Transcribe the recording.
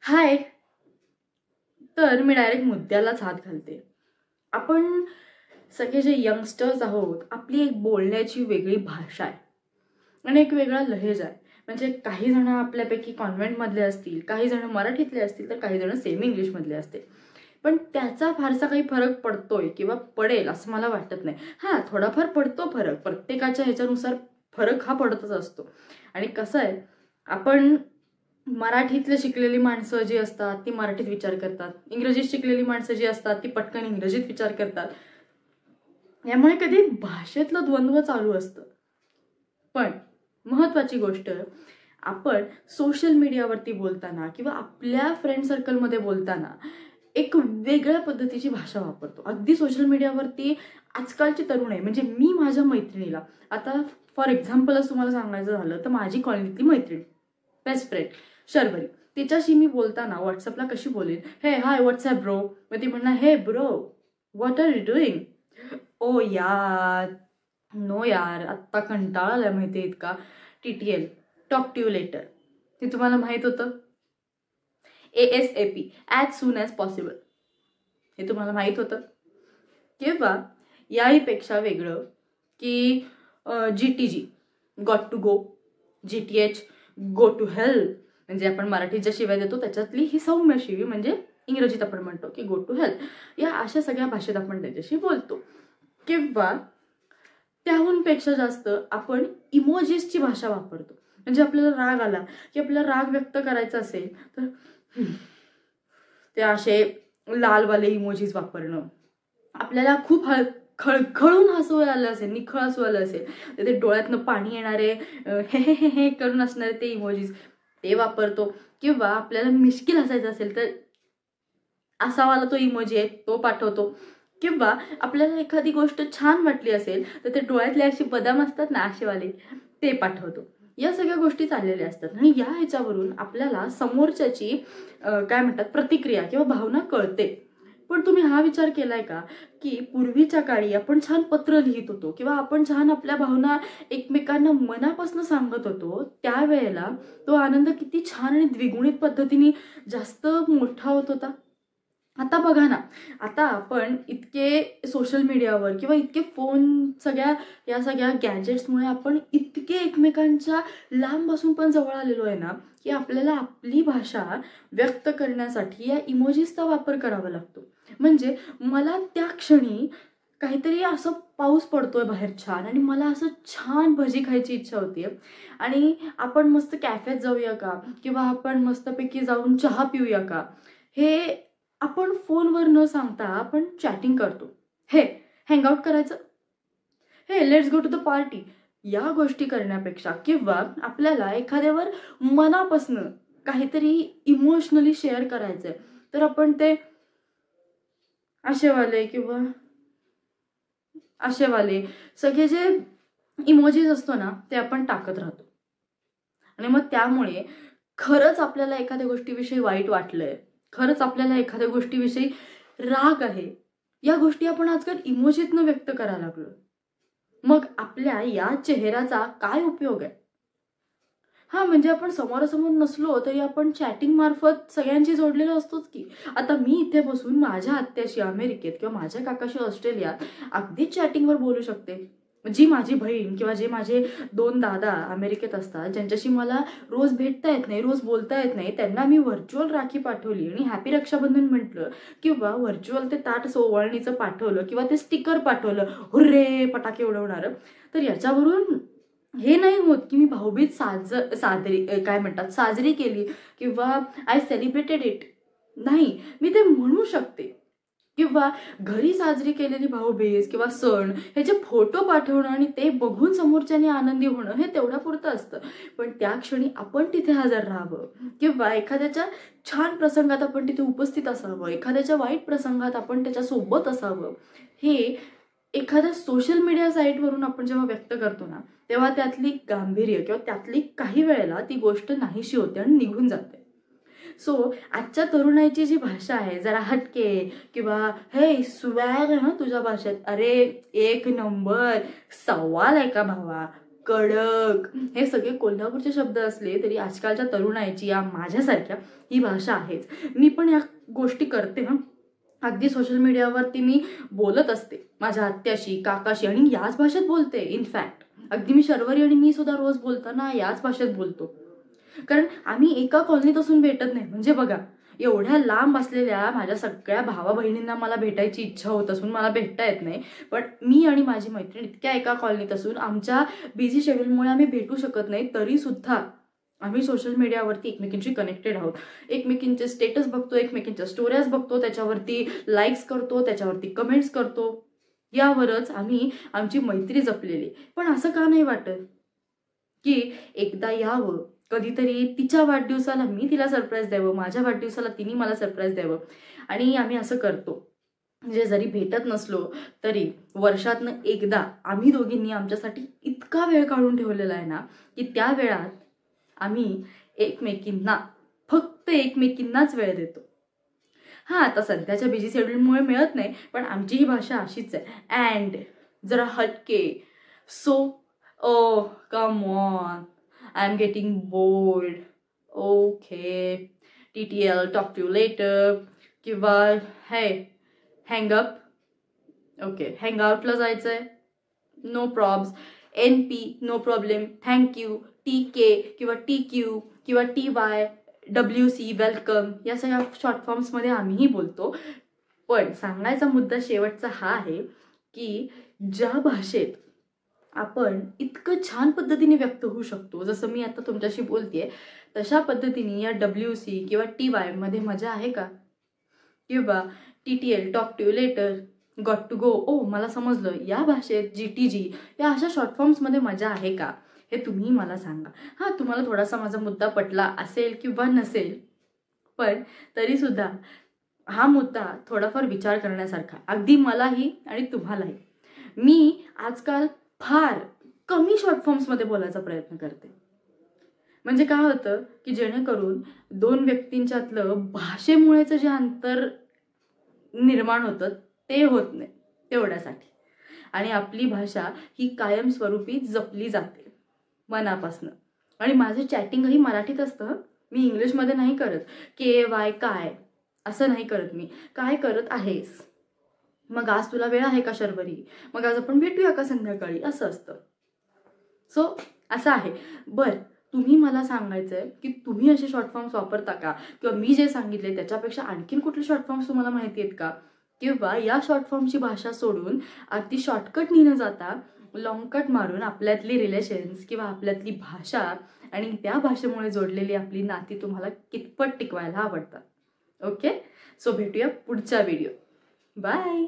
हाय. तर मी डायरेक्ट मुद्द्यालाच हात घालते. आपण सगळे जे यंगस्टर्स आहोत, आपली एक बोलण्याची वेगळी भाषा आहे आणि एक वेगळा लहेज आहे. म्हणजे काही जण आपल्यापैकी कॉन्व्हेंटमधले असतील, काही जण मराठीतले असतील, तर काही जण सेमी इंग्लिशमधले असतील. पण त्याचा फारसा काही फरक पडतोय किंवा पडेल असं मला वाटत नाही. हां, थोडाफार पडतो फरक. प्रत्येकाच्या ह्याच्यानुसार फरक हा पडतच असतो. आणि कसं आहे, आपण मराठीतले शिकलेली माणसं जी असतात ती मराठीत विचार करतात, इंग्रजीत शिकलेली माणसं जी असतात ती पटकन इंग्रजीत विचार करतात. यामुळे कधी भाषेतलं द्वंद्व चालू असतं. पण महत्वाची गोष्ट, आपण सोशल मीडियावरती बोलताना किंवा आपल्या फ्रेंड सर्कलमध्ये बोलताना एक वेगळ्या पद्धतीची भाषा वापरतो. अगदी सोशल मीडियावरती आजकालची तरुण आहे, म्हणजे मी माझ्या मैत्रिणीला, आता फॉर एक्झाम्पलच तुम्हाला सांगायचं झालं तर माझी कॉलनीतली मैत्रीण, बेस्ट फ्रेंड शर्वरी, तिच्याशी मी बोलताना व्हॉट्सअपला कशी बोलेन, हे हाय व्हॉट्सअप ब्रो, मग ती म्हणणार हे bro what are you doing, oh यार नो यार आत्ता कंटाळा आलाय माहिती इतका, TTL talk to you later. ते तुम्हाला माहित होतं? ASAP as soon as possible, हे तुम्हाला माहित होतं? किंवा याहीपेक्षा वेगळं की GTG got to go, GTH go to hell, म्हणजे आपण मराठीत ज्या शिव्या देतो त्याच्यातली ही सौम्य शिवी, म्हणजे इंग्रजीत आपण म्हणतो की गो टू हेल. या अशा सगळ्या भाषेत आपण त्याच्याशी बोलतो. किंवा त्याहून पेक्षा जास्त आपण इमोजीसची भाषा वापरतो. म्हणजे आपल्याला राग आला की आपल्याला राग व्यक्त करायचा असेल तर ते असे लालवाले इमोजीस वापरणं. आपल्याला खूप खळखळून हसू आलं असेल, निखळ हसू आलं असेल तर ते डोळ्यातनं पाणी येणारे हे करून असणारे ते इमोजीस ते वापरतो. किंवा आपल्याला मिश्किल हसायचं असेल तर असावाला तो इमोजी आहे तो पाठवतो. किंवा आपल्याला एखादी गोष्ट छान वाटली असेल तर ते डोळ्यातले असे बदाम असतात ना असेवाले ते पाठवतो. या सगळ्या गोष्टी चाललेल्या असतात आणि या ह्याच्यावरून आपल्याला समोरच्याची काय म्हणतात प्रतिक्रिया किंवा भावना कळते. पण तुम्ही हा विचार केलाय का की पूर्वीच्या काळी आपण छान पत्र लिहित होतो किंवा आपण छान आपल्या भावना एकमेकांना मनापासून सांगत होतो, त्यावेळेला तो आनंद किती छान आणि द्विगुणित पद्धतीने जास्त मोठा होत होता. आता बघा ना, आता आपण इतके सोशल मीडियावर किंवा इतके फोन या सगळ्या गॅजेट्समुळे आपण इतके एकमेकांच्या लांब बसून पण जवळ आलेलो आहे ना की आपल्याला आपली भाषा व्यक्त करण्यासाठी या इमोजीसचा वापर करावा लागतो. म्हणजे मला त्या क्षणी काहीतरी असं पाऊस पडतोय बाहेर छान आणि मला असं छान भजी खायची इच्छा होतीये आणि आपण मस्त कॅफेत जाऊया का किंवा आपण मस्तपैकी जाऊन चहा पिऊया का, हे आपण फोनवर न सांगता आपण चॅटिंग करतो. हे हँगआउट करायचं, हे let's go to the party, या गोष्टी करण्यापेक्षा किंवा आपल्याला एखाद्यावर मनापासनं काहीतरी इमोशनली शेअर करायचंय तर आपण ते असेवाले किंवा असेवाले सगळे जे इमोजीज असतो ना ते आपण टाकत राहतो. आणि मग त्यामुळे खरंच आपल्याला एखाद्या गोष्टीविषयी वाईट वाटलंय, खरंच आपल्याला एखाद्या गोष्टीविषयी राग आहे, या गोष्टी आपण आजकाल इमोजीतनं व्यक्त करायला लागलो. मग आपल्या या चेहऱ्याचा काय उपयोग आहे? हा, म्हणजे आपण समोरासमोर नसलो तरी आपण चॅटिंग मार्फत सगळ्यांशी जोडलेलो असतोच की. आता मी इथे बसून माझ्या आत्याशी अमेरिकेत किंवा माझ्या काकाशी ऑस्ट्रेलियात अगदीच चॅटिंगवर बोलू शकते. जी माझी बहीण किंवा जे माझे 2 दादा अमेरिकेत असतात, ज्यांच्याशी मला रोज भेटता येत नाही, रोज बोलता येत नाही, त्यांना मी व्हर्च्युअल राखी पाठवली आणि हॅपी रक्षाबंधन म्हटलं किंवा व्हर्च्युअल ते ताट ओवाळणीचं पाठवलं किंवा ते स्टिकर पाठवलं, हुर्रे पटाके उडवणारं, तर याच्यावरून हे नाही होत की मी भाऊबीज साजरी केली किंवा आय सेलिब्रेटेड इट. नाही, मी ते म्हणू शकते. किंवा घरी साजरी केलेली भाऊबीज किंवा सण ह्याचे फोटो पाठवणं आणि ते बघून समोरच्याने आनंदी होणं हे तेवढ्यापुरतं असतं. पण त्या क्षणी आपण तिथे हजर राहावं किंवा एखाद्याच्या छान प्रसंगात आपण तिथे उपस्थित असावं, एखाद्याच्या वाईट प्रसंगात आपण त्याच्यासोबत असावं, हे एखाद्या सोशल मीडिया साईटवरून आपण जेव्हा व्यक्त करतो ना तेव्हा त्यातली गांभीर्य किंवा त्यातली काही वेळेला ती गोष्ट नाहीशी होते आणि निघून जाते. सो आजच्या तरुणाईची जी भाषा आहे जरा हटके किंवा हे स्वॅग आहे ना तुझ्या भाषेत, अरे एक नंबर, सवाल आहे का भावा, कडक, हे सगळे कोल्हापूरचे शब्द असले तरी आजकालच्या तरुणाईची या माझ्यासारख्या ही भाषा आहेच. मी पण या गोष्टी करते हं. अगदी सोशल मीडियावरती मी बोलत असते माझ्या आत्याशी, काकाशी, आणि याच भाषेत बोलते. इनफॅक्ट अगदी मी शर्वरी आणि मी सुद्धा रोज बोलताना याच भाषेत बोलतो. कारण आम्ही एका कॉलनीत असून भेटत नाही. म्हणजे बघा, एवढ्या लांब असलेल्या माझ्या सगळ्या भावा बहिणींना मला भेटायची इच्छा होत असून मला भेटता येत नाही. पण मी आणि माझी मैत्रीण इतक्या एका कॉलनीत असून आमच्या बिझी शेड्यूलमुळे आम्ही भेटू शकत नाही, तरी सुद्धा आम्ही सोशल मीडियावरती एकमेकींशी कनेक्टेड आहोत. एकमेकींचे स्टेटस बघतो, एकमेकींच्या स्टोऱ्याज बघतो, त्याच्यावरती लाईक्स करतो, त्याच्यावरती कमेंट्स करतो. यावरच आम्ही आमची मैत्री जपलेली. पण असं का नाही वाटत की एकदा यावं, कधीतरी तिच्या वाढदिवसाला मी तिला सरप्राईज द्यावं, माझ्या वाढदिवसाला तिने मला सरप्राईज द्यावं. आणि आम्ही असं करतो. म्हणजे जरी भेटत नसलो तरी वर्षातनं एकदा आम्ही दोघींनी आमच्यासाठी इतका वेळ काढून ठेवलेला आहे ना की त्या वेळात आम्ही एकमेकींना, फक्त एकमेकींनाच वेळ देतो. हां, आता सध्याच्या बिझी शेड्यूलमुळे मिळत नाही, पण आमची ही भाषा अशीच आहे. अँड जरा हटके. So come on, I am getting bored. Okay, TTL, talk to you later, किंवा हे हँगअप. ओके, हँगआउटला जायचं आहे, no probs. NP, no problem, thank you. TK किंवा TQ किंवा TY, WC, वेलकम, या सगळ्या शॉर्ट फॉर्म्समध्ये आम्हीही बोलतो. पण सांगायचा मुद्दा शेवटचा हा आहे की ज्या भाषेत आपण इतकं छान पद्धतीने व्यक्त होऊ शकतो, जसं मी आता तुमच्याशी बोलतेय, तशा पद्धतीने या WC किंवा TY मध्ये मजा आहे का? किंवा TTL, talk to you later, got to go, oh मला समजलं, या भाषेत GTG या अशा शॉर्ट फॉर्म्समध्ये मजा आहे का? हे तुम्ही मला सांगा. हां, तुम्हाला थोडासा माझा मुद्दा पटला असेल किंवा नसेल, पण तरीसुद्धा हा मुद्दा थोडाफार विचार करण्यासारखा, अगदी मलाही आणि तुम्हालाही. मी आजकाल फार कमी शॉर्ट फॉर्म्समध्ये बोलायचा प्रयत्न करते. म्हणजे काय होतं की जेणेकरून दोन व्यक्तींच्यातलं भाषेमुळेचं जे अंतर निर्माण होतं ते होत नाही तेवढ्यासाठी. आणि आपली भाषा ही कायमस्वरूपी जपली जाते मनापासनं. आणि माझं चॅटिंगही मराठीत असतं. मी इंग्लिशमध्ये नाही करत. KY काय असं नाही करत मी. काय करत आहेस, मग आज तुला वेळ आहे का शर्वरी, मग आज आपण भेटूया का संध्याकाळी, असं असतं. सो असं आहे. बरं, तुम्ही मला सांगायचंय की तुम्ही असे शॉर्ट फॉर्म्स वापरता का, किंवा मी जे सांगितले त्याच्यापेक्षा आणखीन कुठले शॉर्ट फॉर्म्स तुम्हाला माहिती आहेत का, किंवा या शॉर्ट फॉर्मची भाषा सोडून अगदी शॉर्टकट न जाता लॉंग कट मारून आपल्यातली रिलेशन्स किंवा आपल्यातली भाषा आणि त्या भाषेमुळे जोडलेली आपली नाती तुम्हाला कितपत टिकवायला आवडतात. ओके, सो भेटूया पुढच्या व्हिडिओ. बाय.